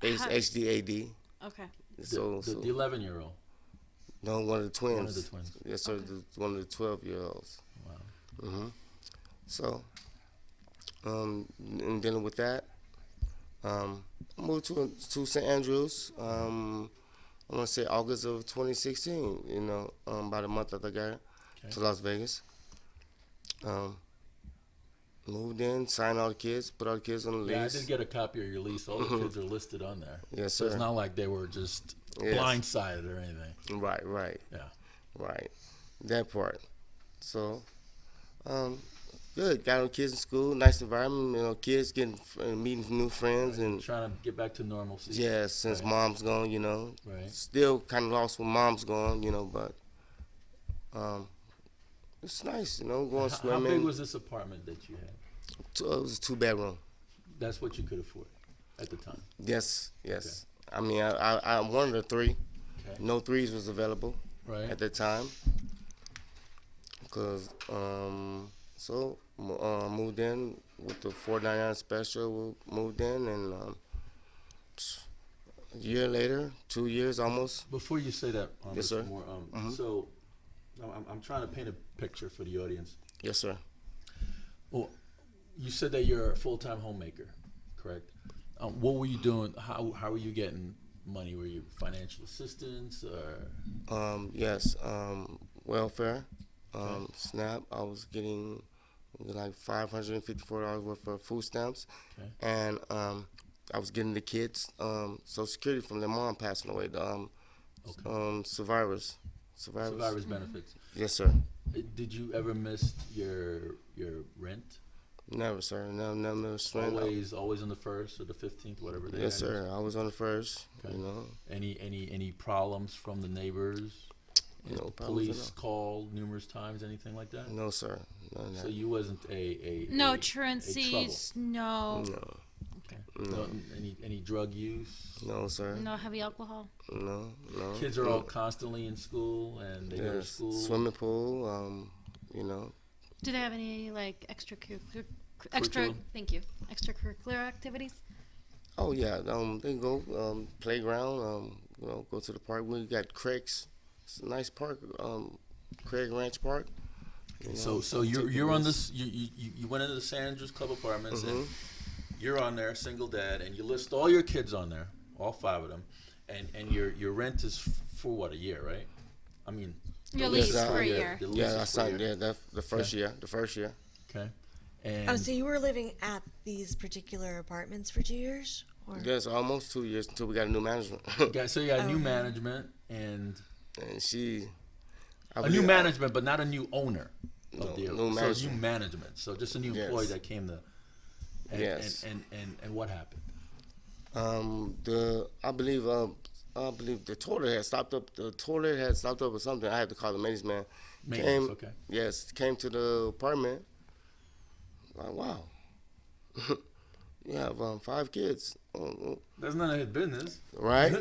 HDAD. Okay. So the 11-year-old. No, one of the twins. One of the twins. Yes, sir. One of the 12-year-olds. Wow. So, in dealing with that, I moved to St. Andrews. I want to say August of 2016. You know, about a month after I got here to Las Vegas. Moved in, signed all the kids, put all the kids on the Yeah, I lease. did get a copy of your lease. All the kids are listed on there. Yes, So it's sir. not like they were just Yes. blindsided or anything. Right. Yeah. Right. That part. So, good. Got our kids in school. Nice environment. You know, kids getting meeting new friends and Trying to get back to normalcy. yeah. Since Right. mom's gone, you know, Right. still kind of lost when mom's gone, you know, but it's nice, you know, going How swimming. big was this apartment that you had? It was a 2-bedroom. That's what you could afford at the time. Yes. I mean, I wanted a 3. Okay. No 3s was available Right. at that time. Cause moved in with the $4.99 special. Moved in and a year later, 2 years almost. Before you say that, Yes, Mr. sir. Moore, so I'm trying to paint a picture for the audience. Yes, sir. Well, you said that you're a full-time homemaker, correct? What were you doing? How were you getting money? Were you financial assistance or? Yes. Welfare. SNAP. I was getting like $554 worth of food stamps, Okay. and I was getting the kids Social Security from their mom passing away. The survivors. Survivors benefits. Yes, sir. Did you ever miss your rent? Never, sir. Never missed rent. Always on the 1st or the 15th, whatever day. Yes, that is? sir. I was on the first. Okay. You know, Any problems from the neighbors? no problems Police at called numerous times, anything like that? all. No, sir. None of So that. you wasn't a No a truancies, no No, trouble. No, any drug use? no, sir. no heavy alcohol. No. Kids are all constantly in school and they go to Yes. school. Swimming pool. You know. Do they have any like extracurricular Curriculum? extracurricular activities? Oh yeah. They go playground. You know, go to the park. We got Craig's. It's a nice park. Craig Ranch Park. You know, So you're on this. You went into the San Andrews Club Apartments and you're on there, single dad, and you list all your kids on there, all 5 of them, and your rent is for what, a year, right? I mean, Your Yes, lease I- for a yeah, year. the lease Yeah, is I for a signed. year. Yeah, that's the first year. The first year. Okay. And Oh, so you were living at these particular apartments for 2 years? Or? Yes, almost 2 years until we got a new management. so you got new management and And she. I a believe- new management, but not a new owner. No, of the, new so management. new management. So just a new Yes. employee that came to. And, Yes. And what happened? I believe the toilet had stopped up. The toilet had stopped up or something. I had to call the maintenance man. Maintenance, okay. Yes, came to the apartment. Like, wow. You have 5 kids, That's none of his business. right?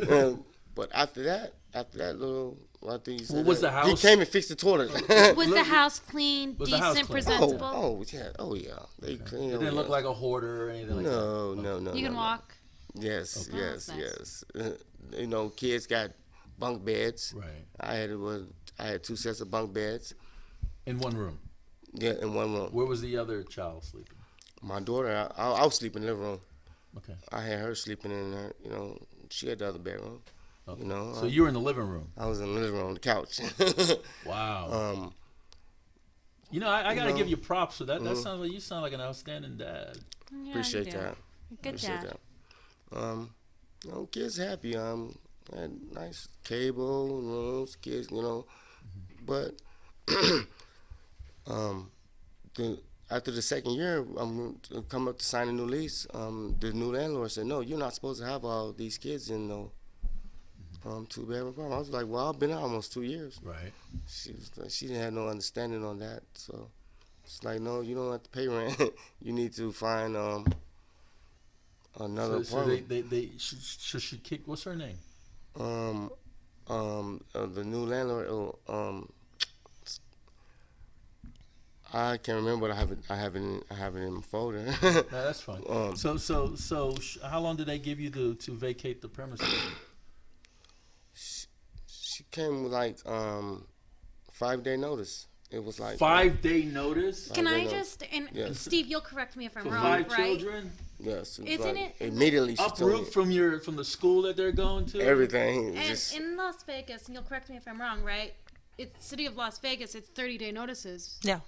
But after that little, after he said was that, the house- He came and fixed the toilet. Was the house clean, Was the house decent, clean? presentable? Yeah. They clean. It didn't look like a hoarder or anything like that. No. You can no. walk. Yes, Oh, yes, that's yes. You know, kids got bunk beds. Right. I had 2 sets of bunk beds. In one room. Yeah, in one room. Where was the other child sleeping? My daughter, I was sleeping in the living room. Okay. I had her sleeping in her. You know, she had the other bedroom. Okay. You know, So you were in the living room. I was in the living room on the couch. Wow. You know, I got to know, give you props for that. That sounds like you sound like an outstanding dad. Yeah, Appreciate you do. that. Good Appreciate dad. that. You know, kids happy. Had nice cable rooms. Kids, you know, but after the second year, I'm come up to sign a new lease. The new landlord said, "No, you're not supposed to have all these kids in no 2-bedroom apartment." I was like, "Well, I've been out almost 2 years." Right. She didn't have no understanding on that, so it's like, "No, you don't have to pay rent. You need to find another So apartment." she kicked. What's her name? The new landlord. I can't remember, but I have it in my folder. No, that's fine. How long did they give you to vacate the premises? She came with like 5-day notice. It was like 5-day notice Can I know. just, and Yes. Steve, you'll correct me if I'm for wrong, 5 right? children. Yes. It was Isn't like, it- immediately she told me Uproot from the school that they're going to? everything. It was And just, in Las Vegas, and you'll correct me if I'm wrong, right? It's City of Las Vegas. It's 30-day notices. No.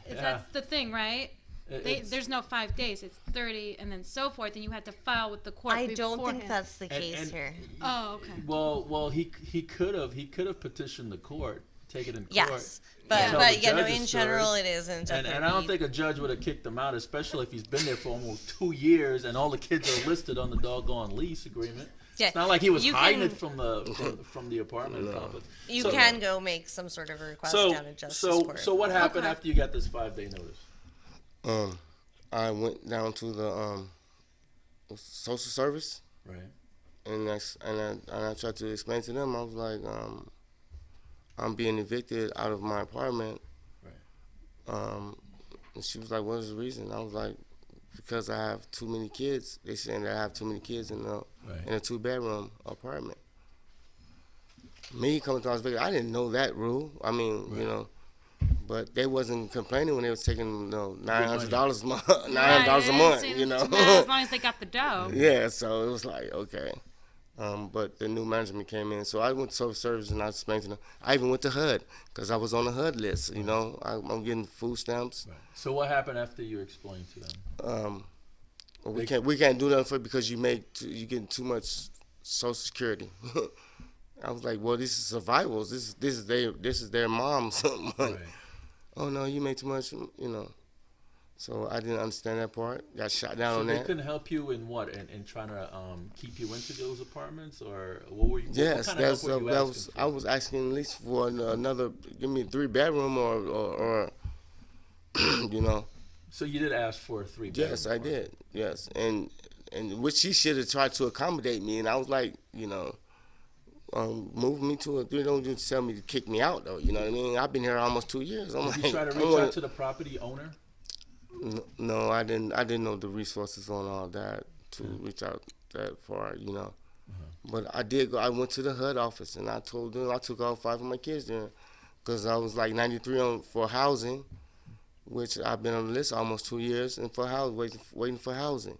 That's the thing, right? It's- There's no 5 days. It's 30, and then so forth, and you had to file with the court. I don't think beforehand. that's the case and- here. Oh, okay. Well, he could have petitioned the court, take it in court. Yes. tell But the yeah, no, judge's in story. general it isn't. And I don't think a judge would have kicked him out, especially if he's been there for almost 2 years and all the kids are listed on the doggone lease agreement. Yeah, It's not like he was you hiding can- it from the apartment complex. you So- can go make some sort of a request So down to justice so court. so what happened Okay. after you got this 5-day notice? I went down to the social service, Right. and I tried to explain to them. I was like, I'm being evicted out of my apartment. Right. And she was like, "What is the reason?" I was like, "Because I have too many kids. They saying that I have too many kids in a Right. 2-bedroom apartment." Me coming to Las Vegas, I didn't know that rule. I mean, you know, but they wasn't complaining when they was taking $900 a month, $900 a month. You know. As long as they got the dough. Yeah, so it was like, okay. But the new management came in. So I went to social service and I explained to them. I even went to HUD because I was on the HUD list, you know. I'm getting food stamps. Right. So what happened after you explained to them? Well, we can't do nothing for it because you getting too much Social Security. I was like, well, this is survivals. This is their mom's money. Right. Oh no, you make too much, you know. So I didn't understand that part. Got shot down So on they that. couldn't help you in what? In trying to keep you into those apartments, or what were you? Yes, what kind of help were you that asking was. for? I was asking at least for another. Give me a 3-bedroom or you know. So you did ask for a 3-bedroom. Yes, I did. Yes, and which she should have tried to accommodate me, and I was like, you know, move me to a. They don't just tell me to kick me out though. You know what I mean? I've been here almost 2 years. I'm Did like, you try to I reach wanna- out to the property owner? No, I didn't. I didn't know the resources on all that to reach out that far, you know. But I did go. I went to the HUD office and I told them I took all 5 of my kids there because I was like 93 for housing, which I've been on the list almost 2 years, and for waiting for housing.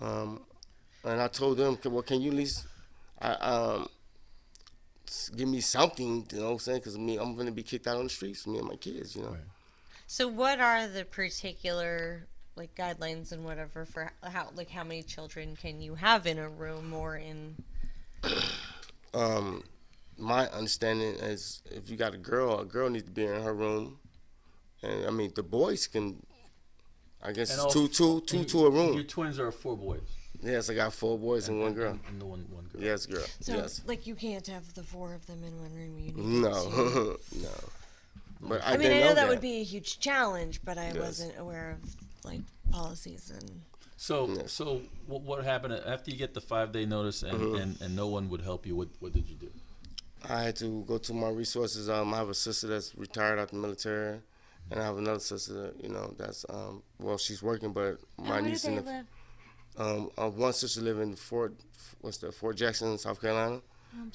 Okay. And I told them, well, can you at least give me something, you know what I'm saying? Because I'm going to be kicked out on the streets, me and my kids, you know. Right. So what are the particular like guidelines and whatever for how many children can you have in a room or in? My understanding is if you got a girl needs to be in her room, and I mean the boys can. I guess And it's all- two and to a room. Your twins are 4 boys. Yes, I got 4 boys and 1 girl. And the one girl. Yes, girl. So Yes. like you can't have the 4 of them in one room. You need No, to- no. But I mean, didn't I know that that would be a huge challenge, but I Yes. wasn't aware of like policies and. So Yes. so what happened after you get the 5-day notice and no one would help you? What did you do? I had to go to my resources. I have a sister that's retired out the military, and I have another sister, you know, that's well, she's working, but my Where do niece they and live? one sister live in Fort Jackson, South Carolina,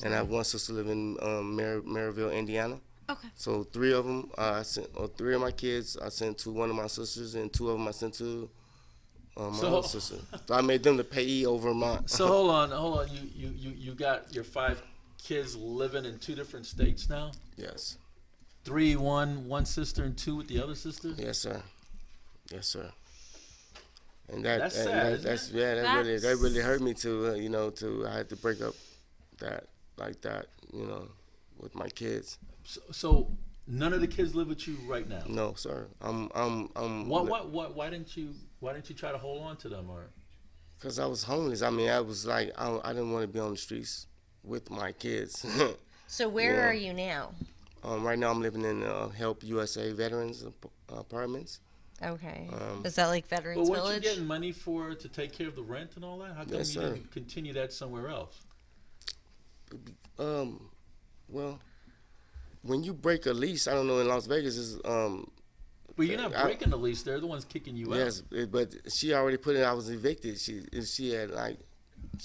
and I have one sister live in Maryville, Indiana. Okay. So 3 of them, I sent, or 3 of my kids, I sent to one of my sisters, and 2 of them I sent to my So- other sister. So I made them the payee over my. So hold on. You got your 5 kids living in 2 different states now? Yes, 3, one sister, and 2 with the other sister? yes, sir, yes, sir. And That's sad, isn't that's it? yeah, that really That's- hurt me to you know I had to break up that like that, you know, with my kids. So none of the kids live with you right now? No, sir. I'm Why didn't you try to hold on to them? Or because I was homeless. I mean, I was like I didn't want to be on the streets with my kids. So where Yeah. are you now? Right now I'm living in Help USA Veterans Apartments. Okay. Is that like Veterans but weren't you Village? getting money to take care of the rent and all that? How come Yes, you sir. didn't continue that somewhere else? Well, when you break a lease, I don't know in Las Vegas is But you're not breaking the lease. They're the ones kicking you out. yes, but she already put it. I was evicted. She had like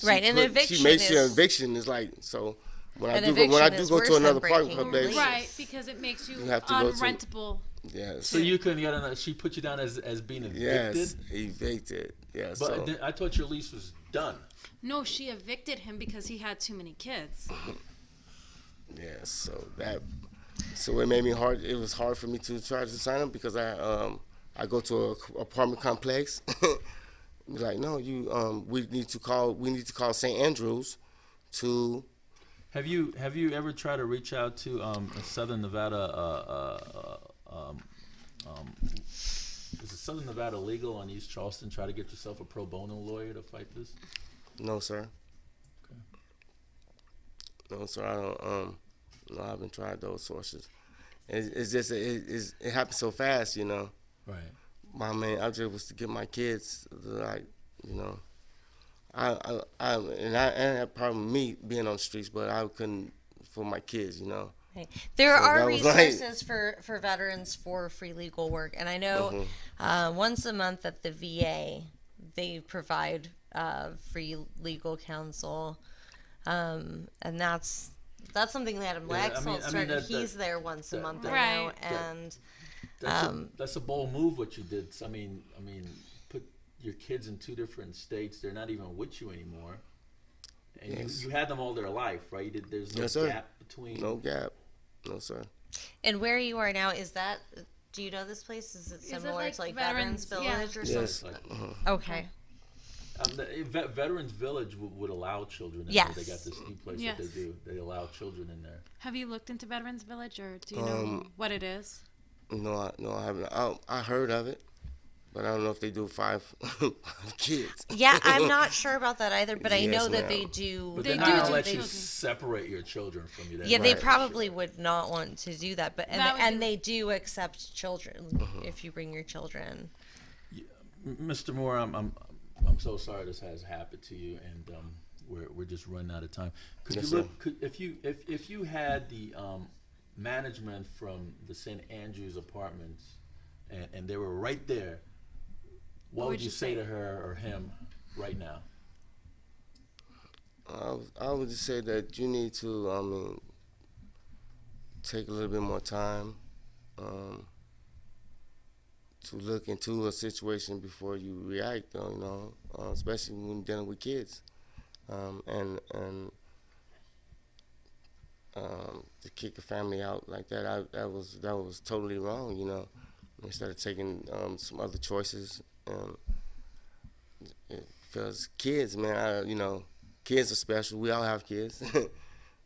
Right, an eviction She made sure is- eviction is like so. When I An do go eviction go is to worse than another breaking apartment a lease. complex, Right, because it makes you You have to go to- unrentable. Yes. So you couldn't get on. She put you down as being evicted. Yes, evicted. Yeah. But So I thought your lease was done. No, she evicted him because he had too many kids. yeah. So it made me hard. It was hard for me to try to sign up because I go to a apartment complex. Like, no, we need to call St. Andrews to. Have you ever tried to reach out to Southern Nevada? Is it Southern Nevada Legal on East Charleston? Try to get yourself a pro bono lawyer to fight this. No, sir. Okay. No, sir. I don't. No, I haven't tried those sources. It's just it happened so fast, you know. Right. My main object was to get my kids, like, you know. I had problem with me being on the streets, but I couldn't for my kids, you know. Right. There So are that was like- resources for veterans for free legal work, and I know once a month at the VA they provide free legal counsel, and that's something that Lex started. He's there once a month, I know, Right. and That's a bold move what you did. I mean, put your kids in two different states. They're not even with you anymore, and Yes. you had them all their life, right? There's no Yes, sir. gap between. No gap. No, sir. and where you are now, is that? Do you know this place? Is it similar like to like Veterans- Veterans yeah. Village or Yes. something? Okay. The Veterans Village would allow children. In Yes. there. They got this new place Yes. that they do. They allow children in there. Have you looked into Veterans Village, or do you know what it is? No, I haven't. I heard of it, but I don't know if they do five kids. Yeah, I'm not sure about that either, but I Yes, know that ma'am. they do. But They they're not do gonna do let you children. separate your children from you. Yeah, they Right. probably would not want to do that, but That would be- and they do accept children if you bring your children. Mr. Moore, I'm so sorry this has happened to you, and we're just running out of time. Could Yes, you sir. look? If you had the management from the St. Andrews apartments, and they were right there, what would you say to her or him right now? I would just say that you need to, take a little bit more time to look into a situation before you react. You know, especially when you're dealing with kids, and to kick a family out like that, that was totally wrong. You know, instead of taking some other choices, because kids, man, kids are special. We all have kids,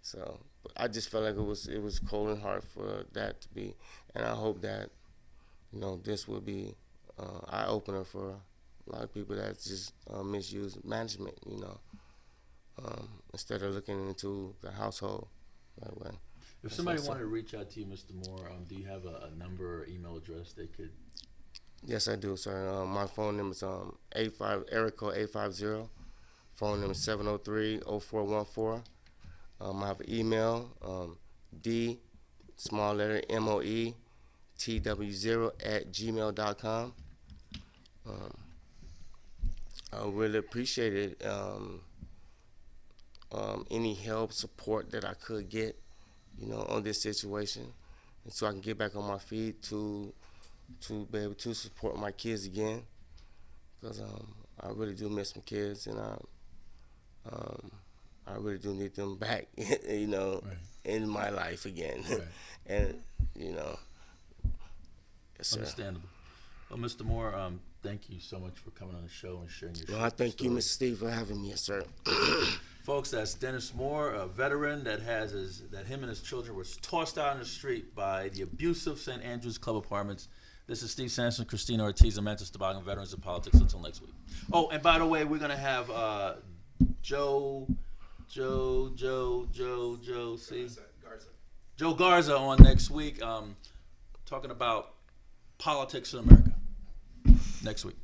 so but I just felt like it was cold and hard for that to be, and I hope that this will be eye opener for a lot of people that just misuse management. Instead of looking into the household that way. If somebody wanted to reach out to you, Mr. Moore, do you have a number or email address they could? Yes, I do, sir. My phone number is area code 850. Phone number is 703-0414. I have an email, D, small letter, MOE, TW0 @gmail.com. I really appreciate it. Any help, support that I could get, on this situation, and so I can get back on my feet to be able to support my kids again, because I really do miss my kids, and I really do need them back, in my life again, Right. and yes, sir. Understandable. Well, Mr. Moore, thank you so much for coming on the show and sharing your Well, I thank you, story. Mr. Steve, for having me, yes, sir. Folks, that's Dennis Moore, a veteran that him and his children were tossed out in the street by the abusive St. Andrews Club Apartments. This is Steve Sampson, Christina Ortiz, and Mantis Toboggan, Veterans in Politics. Until next week. Oh, and by the way, we're gonna have Joe Garza on next week, talking about politics in America. Next week.